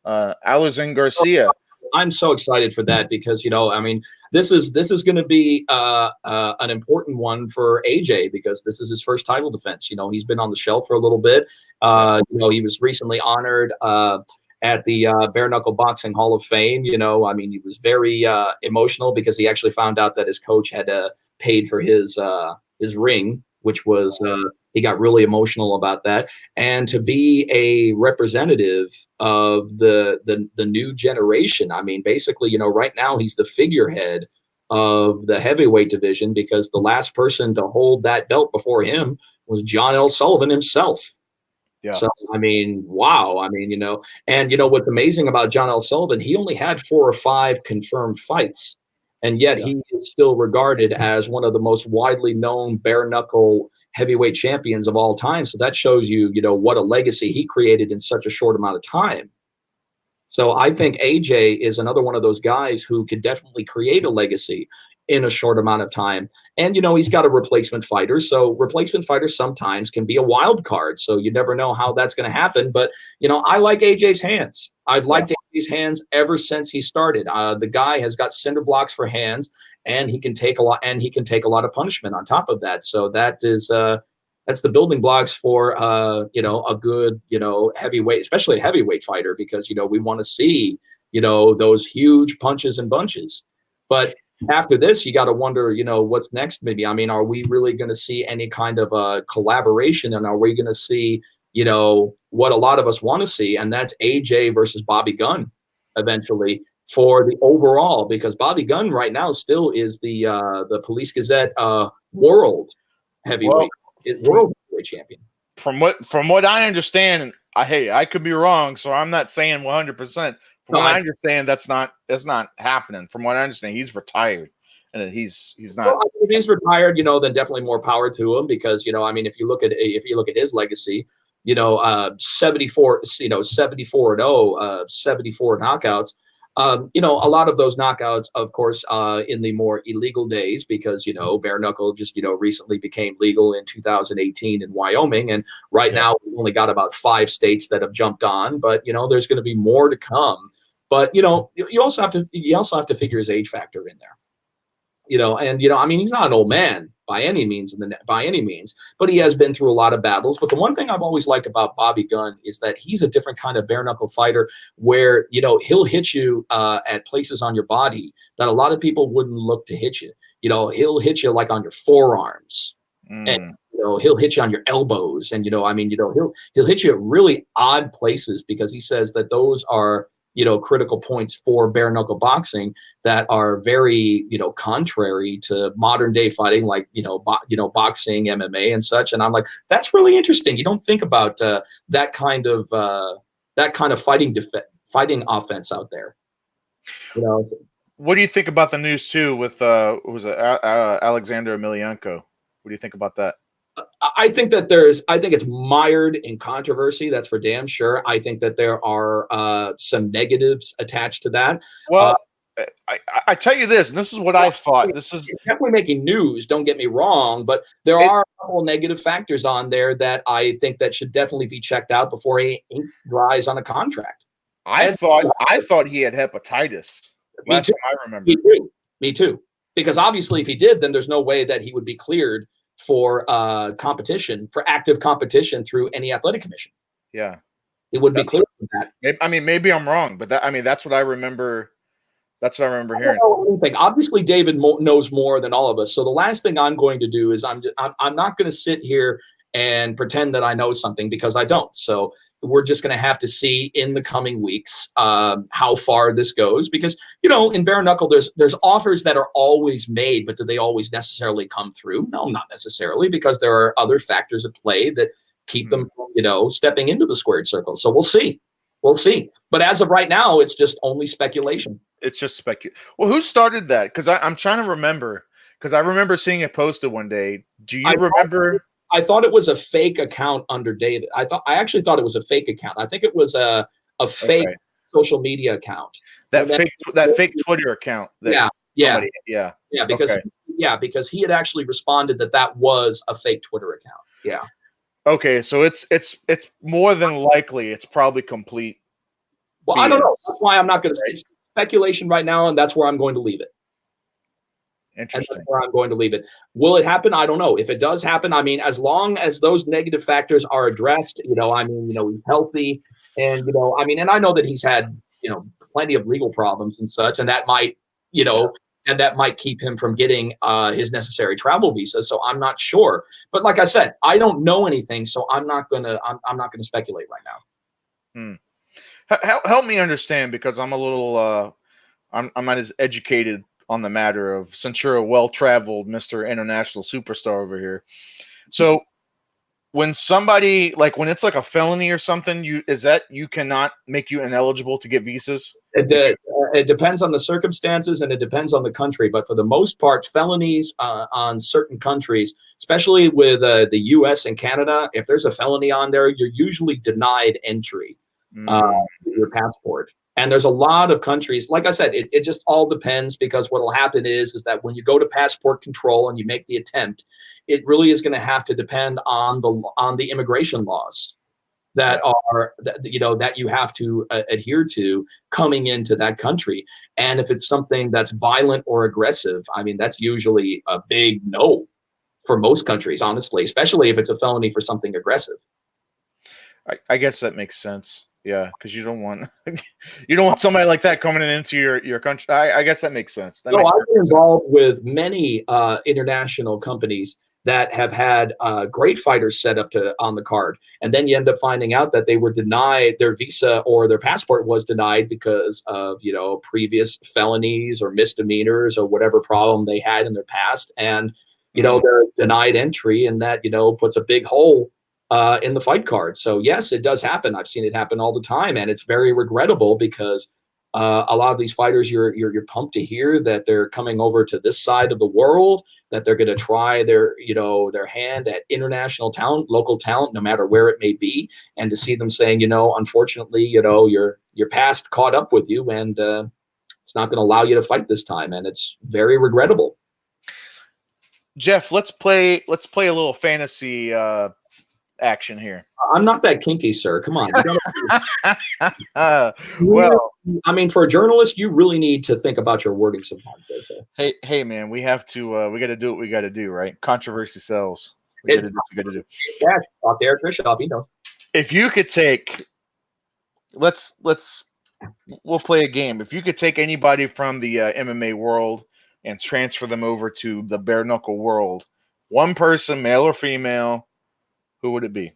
Alazin Garcia.
I'm so excited for that because, I mean, this is going to be an important one for AJ because this is his first title defense. He's been on the shelf for a little bit. He was recently honored at the Bare Knuckle Boxing Hall of Fame. I mean, he was very emotional because he actually found out that his coach had paid for his ring, which was he got really emotional about that. And to be a representative of the new generation, I mean, basically, right now he's the figurehead of the heavyweight division because the last person to hold that belt before him was John L. Sullivan himself. Yeah. So, I mean, wow. I mean, and what's amazing about John L. Sullivan, he only had 4 or 5 confirmed fights. And yet he is still regarded as one of the most widely known bare knuckle heavyweight champions of all time. So that shows you, what a legacy he created in such a short amount of time. So I think AJ is another one of those guys who could definitely create a legacy in a short amount of time. And, he's got a replacement fighter. So replacement fighters sometimes can be a wild card. So you never know how that's going to happen. But, I like AJ's hands. I've liked AJ's hands ever since he started. The guy has got cinder blocks for hands, and he can take a lot. And he can take a lot of punishment on top of that. So that is that's the building blocks for a good heavyweight, especially a heavyweight fighter, because we want to see those huge punches and bunches. But after this, you got to wonder, what's next? Maybe, I mean, are we really going to see any kind of a collaboration, and are we going to see, what a lot of us want to see, and that's AJ versus Bobby Gunn eventually for the overall, because Bobby Gunn right now still is the Police Gazette world heavyweight champion.
From what I understand, and I could be wrong, so I'm not saying 100%. From what I understand, that's not happening. From what I understand, he's retired, and he's not.
Well, if he's retired, then definitely more power to him, because I mean, if you look at his legacy, 74, 74-0, 74 knockouts. A lot of those knockouts, of course, in the more illegal days, because, bare knuckle just, recently became legal in 2018 in Wyoming. And right now we've only got about 5 states that have jumped on, but, there's going to be more to come. But, you also have to figure his age factor in there, and, I mean, he's not an old man by any means, but he has been through a lot of battles. But the one thing I've always liked about Bobby Gunn is that he's a different kind of bare knuckle fighter where, he'll hit you at places on your body that a lot of people wouldn't look to hit you. He'll hit you like on your forearms and, he'll hit you on your elbows. And, I mean, he'll hit you at really odd places, because he says that those are, critical points for bare knuckle boxing that are very, contrary to modern day fighting, like, boxing, MMA and such. And I'm like, that's really interesting. You don't think about that kind of fighting offense out there.
What do you think about the news too with Alexander Emelianenko? What do you think about that?
I think it's mired in controversy. That's for damn sure. I think that there are some negatives attached to that.
Well, I tell you this, and this is what I thought. This is
It's definitely making news. Don't get me wrong, but there are a couple of negative factors on there that I think that should definitely be checked out before he ink dries on a contract.
I thought he had hepatitis.
Me
Last
too.
time I remember.
Me too. Me too. Because obviously, if he did, then there's no way that he would be cleared for competition, for active competition through any athletic commission.
Yeah,
it would be cleared for that.
I mean, maybe I'm wrong, but that's what I remember. That's what I remember hearing.
I don't know anything. Obviously, David knows more than all of us. So the last thing I'm going to do is I'm not going to sit here and pretend that I know something, because I don't. So we're just going to have to see in the coming weeks how far this goes, because, in bare knuckle, there's offers that are always made, but do they always necessarily come through? No, not necessarily, because there are other factors at play that keep them from, stepping into the squared circle. So we'll see. We'll see. But as of right now, it's just only speculation.
It's just speculation. Well, who started that? Because I'm trying to remember. Because I remember seeing it posted one day. Do you remember?
I thought it was a fake account under David. I actually thought it was a fake account. I think it was a fake social media account.
That fake Twitter account.
Yeah. Because he had actually responded that was a fake Twitter account. Yeah.
Okay, so it's more than likely it's probably complete.
Well, BS. I don't know. That's why I'm not going to say speculation right now, and that's where I'm going to leave it.
Interesting.
And that's where I'm going to leave it. Will it happen? I don't know. If it does happen, I mean, as long as those negative factors are addressed, he's healthy, and and I know that he's had plenty of legal problems and such, and that might and that might keep him from getting his necessary travel visa. So I'm not sure. But like I said, I don't know anything, so I'm not gonna speculate right now.
Help me understand, because I'm a little I'm not as educated on the matter of, since you're a well-traveled Mr. International Superstar over here. So when somebody, when it's like a felony or something, you cannot make you ineligible to get visas?
It depends on the circumstances, and it depends on the country. But for the most part, felonies on certain countries, especially with the U.S. and Canada, if there's a felony on there, you're usually denied entry your passport. And there's a lot of countries, like I said, it just all depends, because what will happen is that when you go to passport control and you make the attempt, it really is going to have to depend on the immigration laws that you have to adhere to coming into that country. And if it's something that's violent or aggressive, I mean, that's usually a big no for most countries, honestly, especially if it's a felony for something aggressive.
I guess that makes sense. Yeah, because you don't want somebody like that coming into your country. I guess that makes sense.
I've been involved with many international companies that have had great fighters set up on the card, and then you end up finding out that they were denied their visa, or their passport was denied because of previous felonies or misdemeanors or whatever problem they had in their past, and they're denied entry, and that puts a big hole in the fight card. So yes, it does happen. I've seen it happen all the time, and it's very regrettable, because a lot of these fighters, you're pumped to hear that they're coming over to this side of the world, that they're going to try their hand at international talent, local talent, no matter where it may be, and to see them saying, unfortunately, your past caught up with you, and it's not going to allow you to fight this time, and it's very regrettable.
Jeff, let's play a little fantasy action here.
I'm not that kinky, sir. Come on.
Well,
I mean, for a journalist, you really need to think about your wording sometimes.
Hey, man, we have to. We got to do what we got to do, right? Controversy sells. We got to do what we got to do.
Yeah, talk to Eric Bischoff. He knows.
If you could take, we'll play a game. If you could take anybody from the MMA world and transfer them over to the bare knuckle world, one person, male or female, who would it be?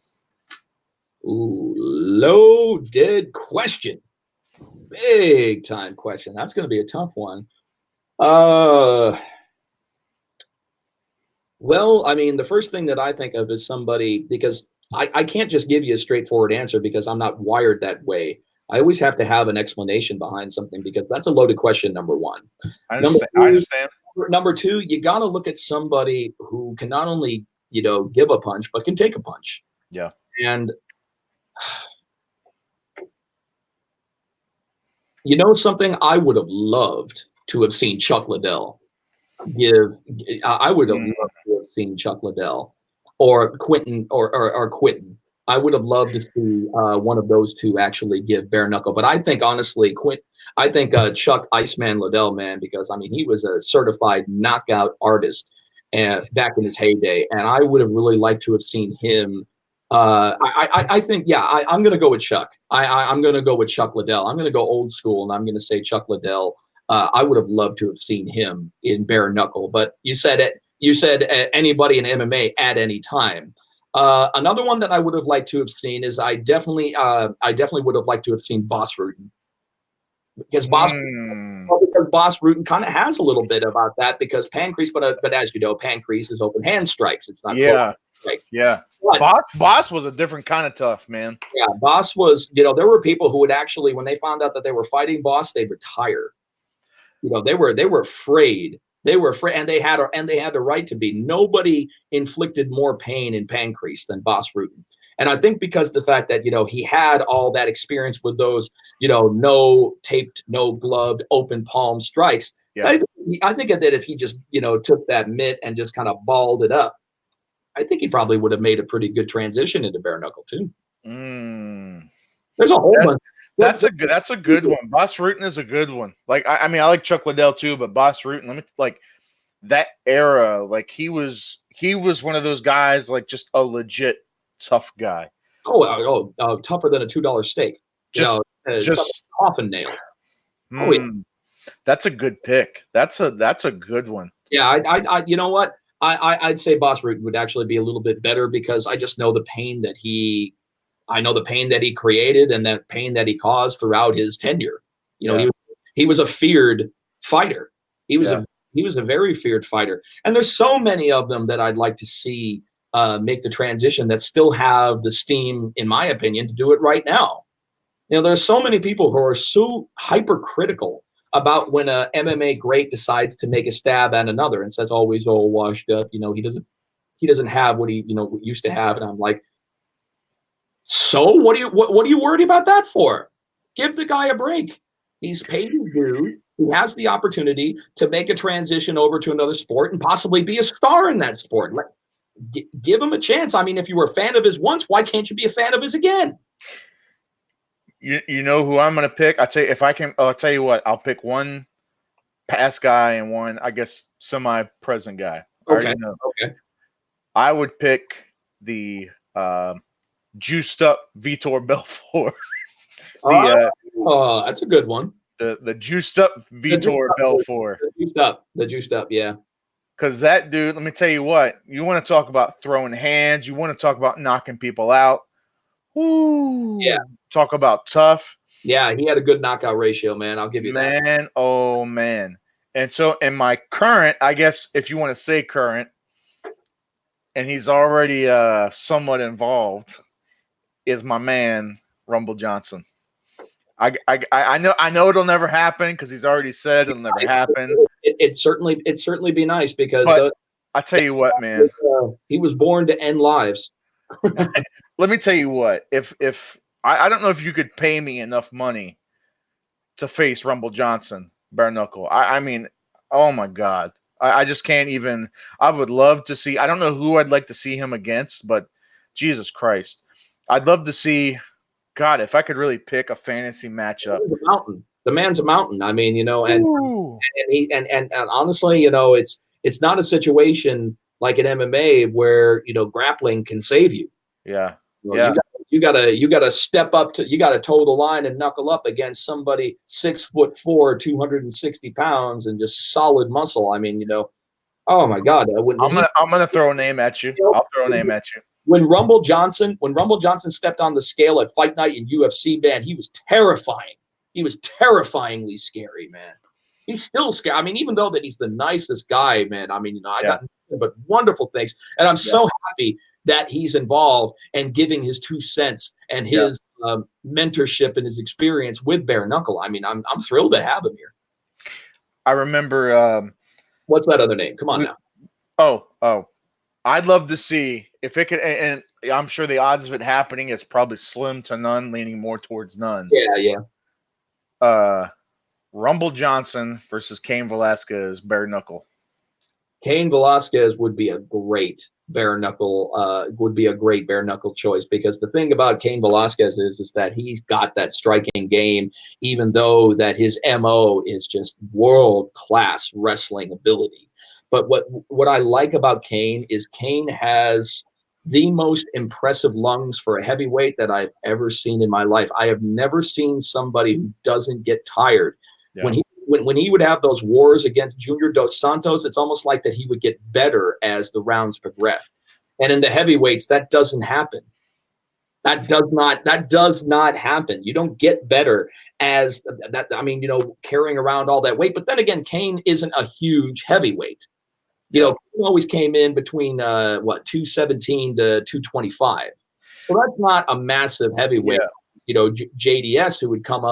Ooh, loaded question. Big time question. That's going to be a tough one. Well, I mean, the first thing that I think of is somebody, because I can't just give you a straightforward answer, because I'm not wired that way. I always have to have an explanation behind something, because that's a loaded question, number one.
I understand.
Number two, you got to look at somebody who can not only give a punch, but can take a punch.
Yeah.
And You know something? I would have loved to have seen Chuck Liddell give. I would have loved to have seen Chuck Liddell or Quentin or Quentin. I would have loved to see one of those two actually give bare knuckle. But I think honestly, I think Chuck Iceman Liddell, man, because I mean he was a certified knockout artist and back in his heyday, and I would have really liked to have seen him. I think I'm going to go with Chuck. I'm going to go with Chuck Liddell. I'm going to go old school, and I'm going to say Chuck Liddell. I would have loved to have seen him in bare knuckle, but you said it. You said anybody in MMA at any time. Another one that I would have liked to have seen is I definitely would have liked to have seen Boss Rutan, because Boss Rutan kind of has a little bit about that, because Pancrase, but as you know, Pancrase is open hand strikes. It's not strike.
Yeah.
But,
Boss was a different kind of tough, man.
Yeah, Boss was. There were people who would actually, when they found out that they were fighting Boss, they'd retire. They were afraid. They were afraid, and they had the right to be. Nobody inflicted more pain in Pancrase than Boss Rutan. And I think because the fact that, he had all that experience with those, no taped, no gloved, open palm strikes.
Yeah.
I think that if he just, took that mitt and just kind of balled it up, I think he probably would have made a pretty good transition into bare knuckle too. There's a whole bunch.
That's a good one. Boss Rutan is a good one. Like I mean, I like Chuck Liddell too, but Boss Rutan, that era, like he was one of those guys, like just a legit tough guy.
Tougher than a $2 steak. Just coffin nail.
Oh, yeah. That's a good pick. That's a good one.
Yeah, I you know what? I'd say Boss Rutan would actually be a little bit better, because I just know the pain that he created and that pain that he caused throughout his tenure. He was a feared fighter. He was a very feared fighter. And there's so many of them that I'd like to see make the transition that still have the steam, in my opinion, to do it right now. There's so many people who are so hypercritical about when a MMA great decides to make a stab at another and says, "Oh, he's all washed up. He doesn't have what he used to have." And I'm like, so what are you worried about that for? Give the guy a break. He's paid his dues. He has the opportunity to make a transition over to another sport and possibly be a star in that sport. Give him a chance. I mean, if you were a fan of his once, why can't you be a fan of his again?
You know who I'm going to pick? I'll tell you what. I'll pick one past guy and one, I guess, semi-present guy.
Okay.
I would pick the juiced up Vitor Belfort.
That's a good one.
The juiced up Vitor Belfort.
The juiced up, yeah.
Because that dude, let me tell you what, you want to talk about throwing hands, you want to talk about knocking people out. Woo.
Yeah.
Talk about tough.
Yeah, he had a good knockout ratio, man. I'll give you that.
Man, oh man. And so in my current, I guess if you want to say current, and he's already somewhat involved, is my man Rumble Johnson. I know it'll never happen, because he's already said it'll never happen.
It'd certainly be nice, because
I tell you what, man,
he was born to end lives.
Let me tell you what, if I don't know if you could pay me enough money to face Rumble Johnson bare knuckle. I mean, oh my God, I just can't even. I would love to see. I don't know who I'd like to see him against, but Jesus Christ, I'd love to see. God, if I could really pick a fantasy matchup.
The man's a mountain. I mean, and honestly, it's not a situation like an MMA where, grappling can save you.
Yeah.
You gotta step up you gotta toe the line and knuckle up against somebody 6'4", 260 pounds, and just solid muscle. I mean, oh my God.
I'm gonna throw a name at you. I'll throw a name at you.
When Rumble Johnson stepped on the scale at Fight Night in UFC, man, he was terrifying. He was terrifyingly scary, man. He's still scary. I mean, even though that he's the nicest guy, man. I mean, I got nothing but wonderful things, and I'm so happy that he's involved and giving his 2 cents and his mentorship and his experience with bare knuckle. I mean, I'm thrilled to have him here.
I remember.
What's that other name? Come on now.
Oh. I'd love to see if it could, and I'm sure the odds of it happening is probably slim to none, leaning more towards none.
Yeah.
Rumble Johnson versus Cain Velasquez, bare knuckle.
Cain Velasquez would be a great bare knuckle choice, because the thing about Cain Velasquez is that he's got that striking game, even though that his MO is just world class wrestling ability. But what I like about Cain is Cain has the most impressive lungs for a heavyweight that I've ever seen in my life. I have never seen somebody who doesn't get tired.
Yeah.
When he would have those wars against Junior Dos Santos, it's almost like that he would get better as the rounds progress. And in the heavyweights, that doesn't happen. That does not happen. You don't get better as that. I mean, carrying around all that weight. But then again, Cain isn't a huge heavyweight. He always came in between 217 to 225. So that's not a massive heavyweight.
Yeah.
JDS who would come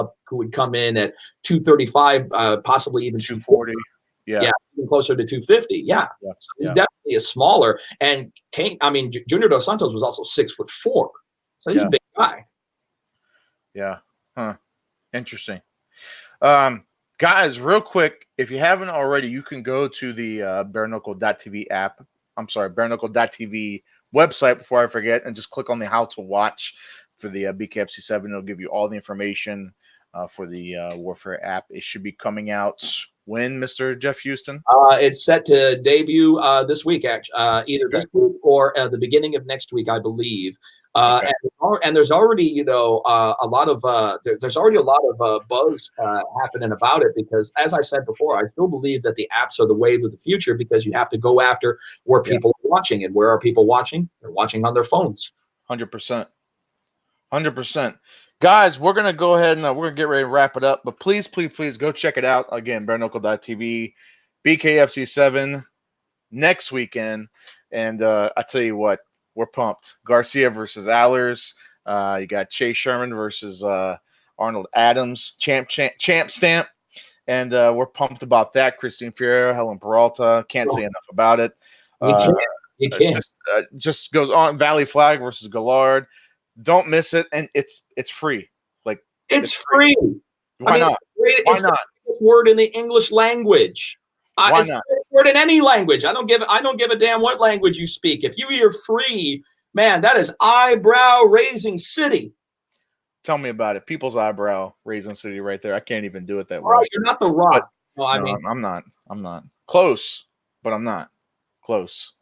in at 235, possibly even
240. Yeah,
even closer to 250. Yeah. So he's definitely a smaller. And Junior Dos Santos was also 6'4", so he's a big guy.
Yeah. Huh. Interesting. Guys, real quick, if you haven't already, you can go to the bareknuckle.tv app. I'm sorry, bareknuckle.tv website before I forget, and just click on the how to watch for the BKFC 7. It'll give you all the information for the Warfare app. It should be coming out when, Mr. Jeff Houston?
It's set to debut this week, actually, either this week or the beginning of next week, I believe. And there's already, a lot of buzz happening about it, because, as I said before, I still believe that the apps are the wave of the future, because you have to go after where people are watching. And where are people watching? They're watching on their phones.
100%. 100%. Guys, we're going to go ahead and we're going to get ready to wrap it up. But please, please, please go check it out. Again, bareknuckle.tv, BKFC 7 next weekend. And I tell you what, we're pumped. Garcia versus Allers. You got Chase Sherman versus Arnold Adams, champ stamp. And we're pumped about that. Christine Fierro, Helen Peralta. Can't say enough about it.
You can't.
Just goes on. Valley Flag versus Gallard. Don't miss it, and it's free. Like,
it's free.
Why not?
Why not? The word in the English language.
Why
it's
not?
The word in any language. I don't give a damn what language you speak. If you hear free, man, that is eyebrow raising city.
Tell me about it. People's eyebrow raising city right there. I can't even do it that
well.
way.
You're not The Rock.
No, I'm not. Close, but I'm not. Close.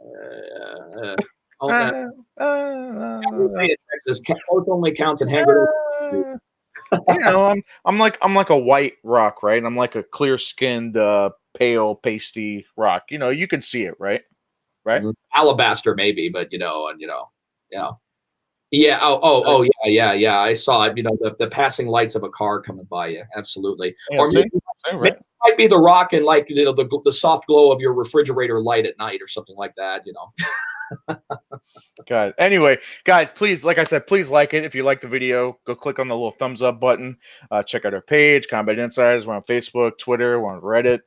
Texas, both only counts in Hanger.
I'm like a white rock, right? I'm like a clear skinned, pale, pasty rock. You can see it, right? Right?
Alabaster, maybe, but yeah. Yeah. Yeah. I saw it. The passing lights of a car coming by you. Absolutely. Or maybe it might be the rock and the soft glow of your refrigerator light at night or something like that.
Okay. Anyway, guys, please, like I said, please like it. If you like the video, go click on the little thumbs up button. Check out our page, Combat Insiders. We're on Facebook, Twitter, we're on Reddit.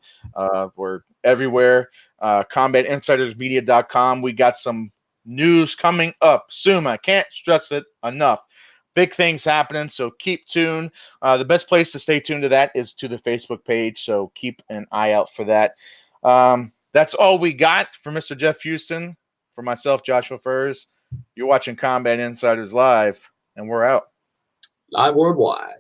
We're everywhere. CombatInsidersMedia.com. We got some news coming up soon. I can't stress it enough. Big things happening, so keep tuned. The best place to stay tuned to that is to the Facebook page, so keep an eye out for that. That's all we got for Mr. Jeff Houston. For myself, Joshua Furs, you're watching Combat Insiders Live, and we're out.
Live worldwide.